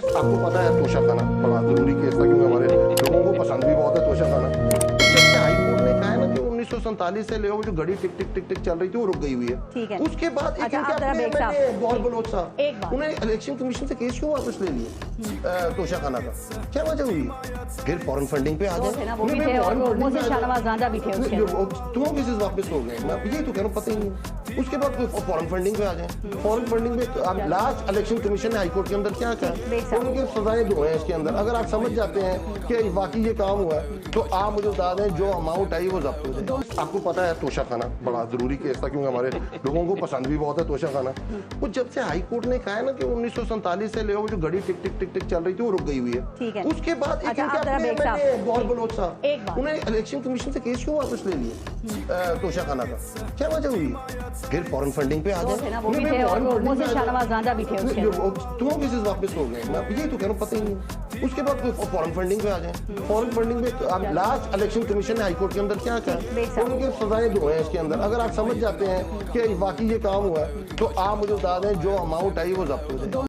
आपको पता है तोशा खाना बड़ा जरूरी केस था क्योंकि हमारे लोगों को पसंद भी बहुत है तोशा खाना। जब से हाई कोर्ट ने कहा है ना कि 1947 से ले जो घड़ी टिक टिक टिक टिक चल रही थी वो रुक गई हुई है। ठीक है। उसके बाद एक अच्छा, इनके अपने MLA गौर बलोच साहब एक बात। उन्हें इलेक्शन कमीशन से केस क्यों वापस ले लिए तोशा खाना का, क्या वजह हुई? फिर फॉरेन फंडिंग पे आ वो थे जाए ना, वो भी थे और मोहसिन शाहनवाज जादा भी थे उसके अंदर। दोनों केसेस वापस हो गए। मैं यही तो कह रहा हूँ, पता ही नहीं। उसके बाद फॉरेन फंडिंग पे आ जाए। फॉरेन फंडिंग में लास्ट इलेक्शन कमीशन ने हाईकोर्ट के अंदर क्या कहा, उनके सजाएं दो हैं इसके अंदर। अगर आप समझ जाते हैं कि वाकई ये काम हुआ है तो आप मुझे बता दें जो अमाउंट आई वो जब्त हो जाए। आपको पता है तोशा खाना बड़ा जरूरी केस था क्योंकि हमारे लोगों को पसंद भी बहुत है तोशा खाना। वो जब से हाई कोर्ट ने कहा है ना कि 1947 से ले जो घड़ी टिक टिक टिक टिक चल रही थी वो रुक गई हुई है। ठीक है। उसके बाद अच्छा, आप जरा ब्रेक साहब। गौर बलोच साहब एक बात। उन्हें इलेक्शन कमीशन से केस क्यों वापस ले लिए तोशा खाना का, क्या वजह हुई? फिर फॉरेन फंडिंग पे आ वो जाए। थे ना, वो भी थे और मोहसिन शाहनवाज जादा भी थे उसके अंदर। दोनों केसेस वापस हो गए। मैं यही तो कह रहा हूँ, पता ही नहीं। उसके बाद फॉरेन फंडिंग पे आ जाए। फॉरेन फंडिंग में लास्ट इलेक्शन कमीशन ने हाईकोर्ट के अंदर क्या कहा, उनके सजाएं दो हैं इसके अंदर। अगर आप समझ जाते हैं कि वाकई ये काम हुआ है तो आप मुझे बता दें जो अमाउंट आई वो जब्त हो जाए।